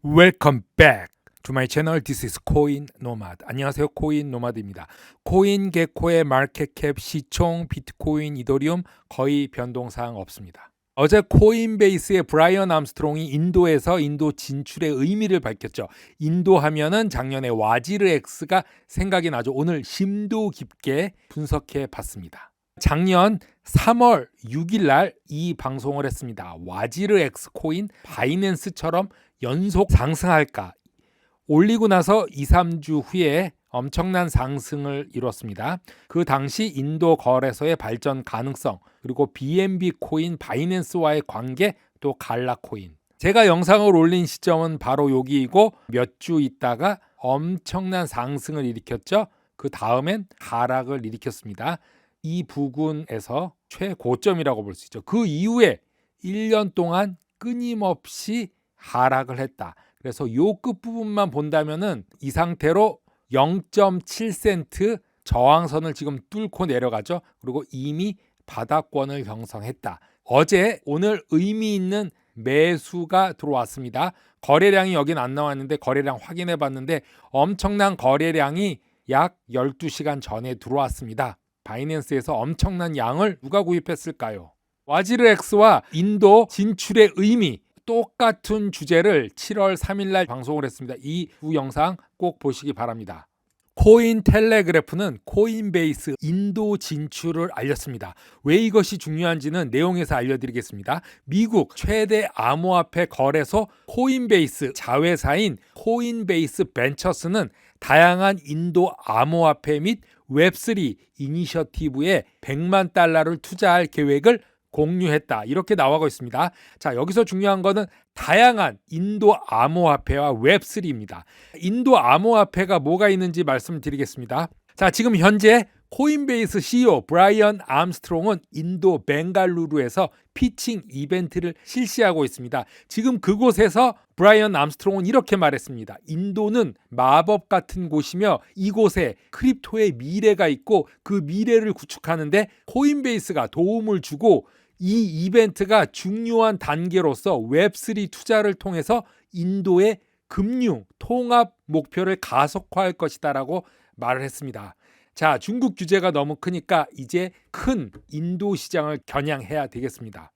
Welcome back to my channel. This is 코인 노마드. 안녕하세요. 코인 노마드입니다. 코인 개코의 마켓캡 시총 비트코인 이더리움 거의 변동사항 없습니다. 어제 코인베이스의 브라이언 암스트롱이 인도에서 인도 진출의 의미를 밝혔죠. 인도 하면은 작년에 와지르엑스가 생각이 나죠. 오늘 심도 깊게 분석해 봤습니다. 작년 3월 6일 날 이 방송을 했습니다. 와지르엑스 코인 바이낸스처럼 연속 상승할까? 올리고 나서 2, 3주 후에 엄청난 상승을 이뤘습니다. 그 당시 인도 거래소의 발전 가능성, 그리고 BNB 코인 바이낸스와의 관계, 또 갈라 코인. 제가 영상을 올린 시점은 바로 여기이고 몇 주 있다가 엄청난 상승을 일으켰죠. 그 다음엔 하락을 일으켰습니다. 이 부근에서 최고점이라고 볼 수 있죠. 그 이후에 1년 동안 끊임없이 하락을 했다. 그래서 요 끝부분만 본다면은 이 상태로 0.7센트 저항선을 지금 뚫고 내려가죠. 그리고 이미 바닥권을 형성했다. 어제 오늘 의미 있는 매수가 들어왔습니다. 거래량이 여긴 안 나왔는데 거래량 확인해 봤는데 엄청난 거래량이 약 12시간 전에 들어왔습니다. 바이낸스에서 엄청난 양을 누가 구입했을까요? 와지르엑스와 인도 진출의 의미, 똑같은 주제를 7월 3일 날 방송을 했습니다. 이 두 영상 꼭 보시기 바랍니다. 코인 텔레그래프는 코인베이스 인도 진출을 알렸습니다. 왜 이것이 중요한지는 내용에서 알려드리겠습니다. 미국 최대 암호화폐 거래소 코인베이스 자회사인 코인베이스 벤처스는 다양한 인도 암호화폐 및 웹3 이니셔티브에 100만 달러를 투자할 계획을 공유했다. 이렇게 나와고 있습니다. 자, 여기서 중요한 거는 다양한 인도 암호화폐와 웹3입니다. 인도 암호화폐가 뭐가 있는지 말씀드리겠습니다. 자, 지금 현재 코인베이스 CEO 브라이언 암스트롱은 인도 벵갈루루에서 피칭 이벤트를 실시하고 있습니다. 지금 그곳에서 브라이언 암스트롱은 이렇게 말했습니다. 인도는 마법 같은 곳이며 이곳에 크립토의 미래가 있고 그 미래를 구축하는데 코인베이스가 도움을 주고 이 이벤트가 중요한 단계로서 웹3 투자를 통해서 인도의 금융, 통합 목표를 가속화할 것이다라고 말을 했습니다. 자, 중국 규제가 너무 크니까 이제 큰 인도 시장을 겨냥해야 되겠습니다.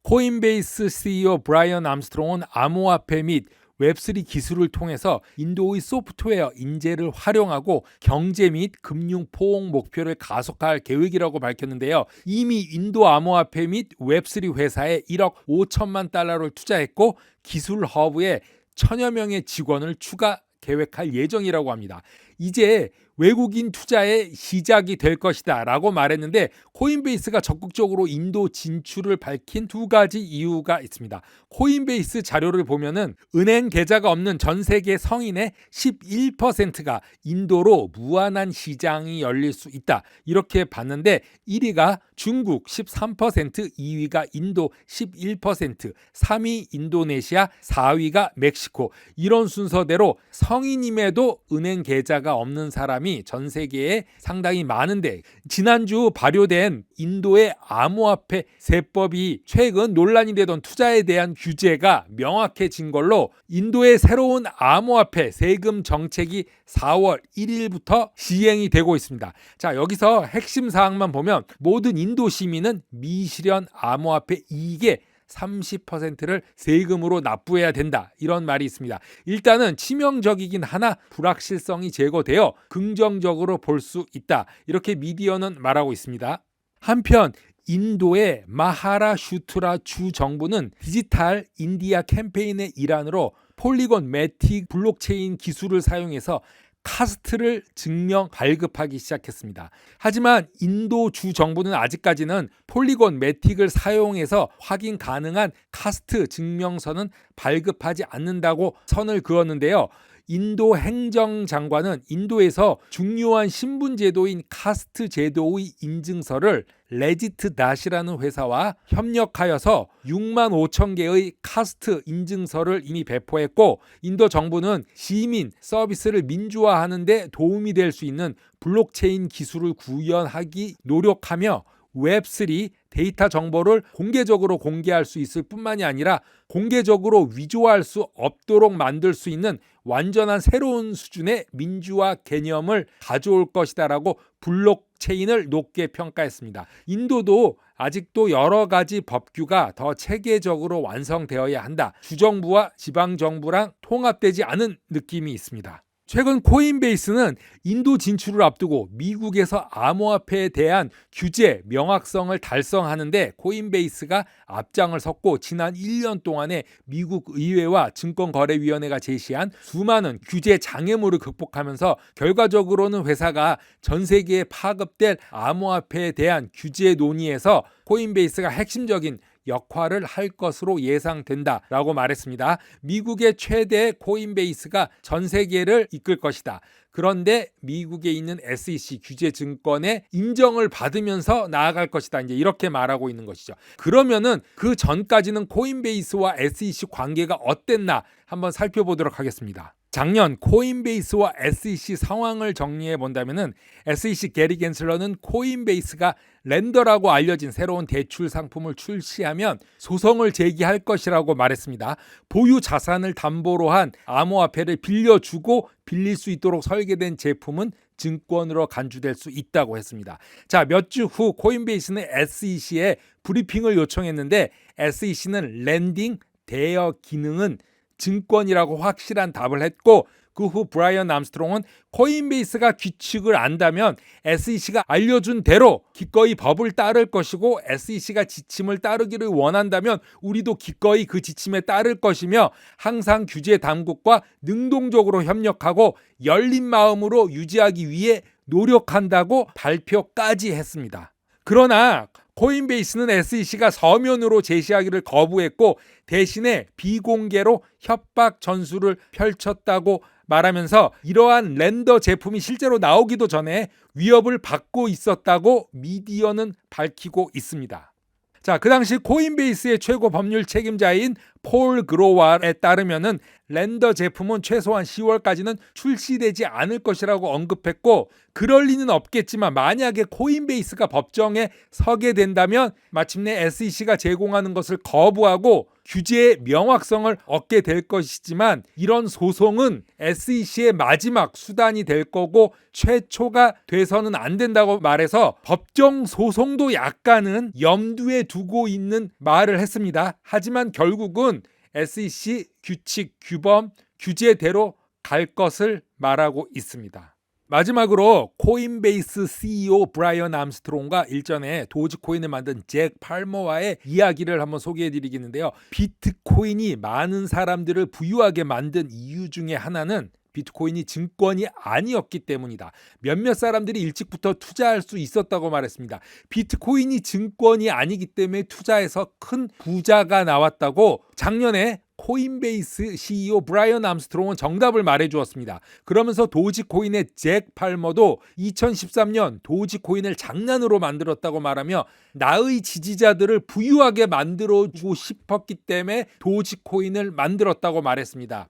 코인베이스 CEO 브라이언 암스트롱은 암호화폐 및 웹3 기술을 통해서 인도의 소프트웨어 인재를 활용하고 경제 및 금융 포용 목표를 가속화할 계획이라고 밝혔는데요. 이미 인도 암호화폐 및 웹3 회사에 1억 5천만 달러를 투자했고 기술 허브에 1000여 명의 직원을 추가 계획할 예정이라고 합니다. 이제 외국인 투자의 시작이 될 것이다 라고 말했는데 코인베이스가 적극적으로 인도 진출을 밝힌 두 가지 이유가 있습니다. 코인베이스 자료를 보면은 은행 계좌가 없는 전 세계 성인의 11%가 인도로 무한한 시장이 열릴 수 있다. 이렇게 봤는데 1위가 중국 13%, 2위가 인도 11%, 3위 인도네시아, 4위가 멕시코. 이런 순서대로 성인임에도 은행 계좌가 없는 사람이 전 세계에 상당히 많은데 지난주 발효된 인도의 암호화폐 세법이 최근 논란이 되던 투자에 대한 규제가 명확해진 걸로 인도의 새로운 암호화폐 세금 정책이 4월 1일부터 시행이 되고 있습니다. 자, 여기서 핵심 사항만 보면 모든 인도 시민은 미실현 암호화폐 이익의 30%를 세금으로 납부해야 된다. 이런 말이 있습니다. 일단은 치명적이긴 하나 불확실성이 제거되어 긍정적으로 볼 수 있다. 이렇게 미디어는 말하고 있습니다. 한편 인도의 마하라슈트라 주 정부는 디지털 인디아 캠페인의 일환으로 폴리곤 매틱 블록체인 기술을 사용해서 카스트를 증명 발급하기 시작했습니다. 하지만 인도 주 정부는 아직까지는 폴리곤 매틱을 사용해서 확인 가능한 카스트 증명서는 발급하지 않는다고 선을 그었는데요. 인도 행정장관은 인도에서 중요한 신분 제도인 카스트 제도의 인증서를 레지트닷이라는 회사와 협력하여서 6만 5천 개의 카스트 인증서를 이미 배포했고 인도 정부는 시민 서비스를 민주화하는 데 도움이 될 수 있는 블록체인 기술을 구현하기 노력하며 웹3 데이터 정보를 공개적으로 공개할 수 있을 뿐만이 아니라 공개적으로 위조할 수 없도록 만들 수 있는 완전한 새로운 수준의 민주화 개념을 가져올 것이다라고 블록체인을 높게 평가했습니다. 인도도 아직도 여러 가지 법규가 더 체계적으로 완성되어야 한다. 주정부와 지방정부랑 통합되지 않은 느낌이 있습니다. 최근 코인베이스는 인도 진출을 앞두고 미국에서 암호화폐에 대한 규제 명확성을 달성하는데 코인베이스가 앞장을 섰고 지난 1년 동안에 미국 의회와 증권거래위원회가 제시한 수많은 규제 장애물을 극복하면서 결과적으로는 회사가 전 세계에 파급될 암호화폐에 대한 규제 논의에서 코인베이스가 핵심적인 역할을 할 것으로 예상된다라고 말했습니다. 미국의 최대 코인베이스가 전 세계를 이끌 것이다. 그런데 미국에 있는 SEC 규제증권의 인정을 받으면서 나아갈 것이다. 이제 이렇게 말하고 있는 것이죠. 그러면은 그 전까지는 코인베이스와 SEC 관계가 어땠나 한번 살펴보도록 하겠습니다. 작년 코인베이스와 SEC 상황을 정리해 본다면은 SEC 게리 겐슬러는 코인베이스가 렌더라고 알려진 새로운 대출 상품을 출시하면 소송을 제기할 것이라고 말했습니다. 보유 자산을 담보로 한 암호화폐를 빌려주고 빌릴 수 있도록 설계된 제품은 증권으로 간주될 수 있다고 했습니다. 자, 몇 주 후 코인베이스는 SEC에 브리핑을 요청했는데 SEC는 렌딩 대여 기능은 증권이라고 확실한 답을 했고 그 후 브라이언 암스트롱은 코인베이스가 규칙을 안다면 SEC가 알려준 대로 기꺼이 법을 따를 것이고 SEC가 지침을 따르기를 원한다면 우리도 기꺼이 그 지침에 따를 것이며 항상 규제 당국과 능동적으로 협력하고 열린 마음으로 유지하기 위해 노력한다고 발표까지 했습니다. 그러나 코인베이스는 SEC가 서면으로 제시하기를 거부했고 대신에 비공개로 협박 전술을 펼쳤다고 말하면서 이러한 렌더 제품이 실제로 나오기도 전에 위협을 받고 있었다고 미디어는 밝히고 있습니다. 자, 그 당시 코인베이스의 최고 법률 책임자인 폴 그로왈에 따르면은 렌더 제품은 최소한 10월까지는 출시되지 않을 것이라고 언급했고 그럴 리는 없겠지만 만약에 코인베이스가 법정에 서게 된다면 마침내 SEC가 제공하는 것을 거부하고 규제의 명확성을 얻게 될 것이지만 이런 소송은 SEC의 마지막 수단이 될 거고 최초가 돼서는 안 된다고 말해서 법정 소송도 약간은 염두에 두고 있는 말을 했습니다. 하지만 결국은 SEC 규칙, 규범, 규제대로 갈 것을 말하고 있습니다. 마지막으로 코인베이스 CEO 브라이언 암스트롱과 일전에 도지코인을 만든 잭 팔머와의 이야기를 한번 소개해드리겠는데요. 비트코인이 많은 사람들을 부유하게 만든 이유 중에 하나는 비트코인이 증권이 아니었기 때문이다. 몇몇 사람들이 일찍부터 투자할 수 있었다고 말했습니다. 비트코인이 증권이 아니기 때문에 투자해서 큰 부자가 나왔다고 작년에 코인베이스 CEO 브라이언 암스트롱은 정답을 말해주었습니다. 그러면서 도지코인의 잭 팔머도 2013년 도지코인을 장난으로 만들었다고 말하며 나의 지지자들을 부유하게 만들어주고 싶었기 때문에 도지코인을 만들었다고 말했습니다.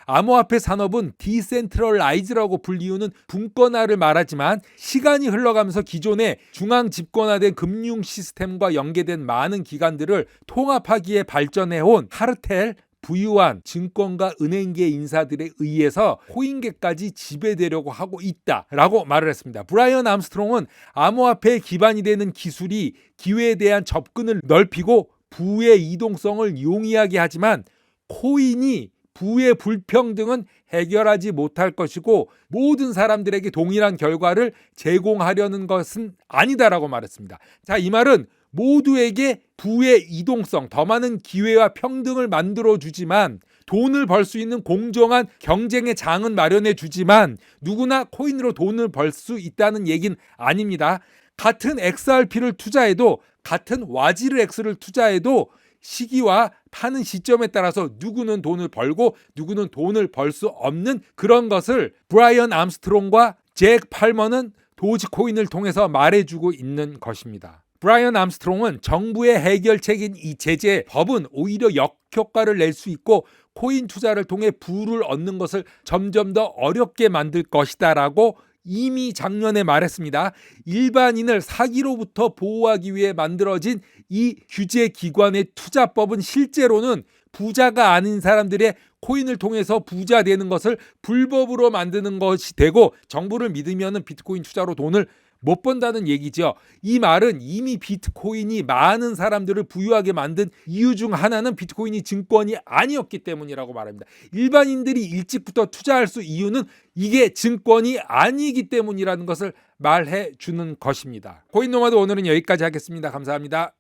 암호화폐 산업은 디센트럴라이즈라고 불리우는 분권화를 말하지만 시간이 흘러가면서 기존의 중앙 집권화된 금융 시스템과 연계된 많은 기관들을 통합하기에 발전해온 카르텔, 부유한 증권가 은행계 인사들에 의해서 코인계까지 지배되려고 하고 있다라고 말을 했습니다. 브라이언 암스트롱은 암호화폐의 기반이 되는 기술이 기회에 대한 접근을 넓히고 부의 이동성을 용이하게 하지만 코인이 부의 불평등은 해결하지 못할 것이고 모든 사람들에게 동일한 결과를 제공하려는 것은 아니다라고 말했습니다. 자, 이 말은 모두에게 부의 이동성, 더 많은 기회와 평등을 만들어주지만 돈을 벌 수 있는 공정한 경쟁의 장은 마련해주지만 누구나 코인으로 돈을 벌 수 있다는 얘기는 아닙니다. 같은 XRP를 투자해도 같은 와지르 X를 투자해도 시기와 파는 시점에 따라서 누구는 돈을 벌고 누구는 돈을 벌 수 없는 그런 것을 브라이언 암스트롱과 잭 팔머는 도지코인을 통해서 말해주고 있는 것입니다. 브라이언 암스트롱은 정부의 해결책인 이 제재 법은 오히려 역효과를 낼 수 있고 코인 투자를 통해 부를 얻는 것을 점점 더 어렵게 만들 것이다 라고 이미 작년에 말했습니다. 일반인을 사기로부터 보호하기 위해 만들어진 이 규제 기관의 투자법은 실제로는 부자가 아닌 사람들의 코인을 통해서 부자 되는 것을 불법으로 만드는 것이 되고, 정부를 믿으면 비트코인 투자로 돈을 못 번다는 얘기죠. 이 말은 이미 비트코인이 많은 사람들을 부유하게 만든 이유 중 하나는 비트코인이 증권이 아니었기 때문이라고 말합니다. 일반인들이 일찍부터 투자할 수 이유는 이게 증권이 아니기 때문이라는 것을 말해 주는 것입니다. 코인 노마드 오늘은 여기까지 하겠습니다. 감사합니다.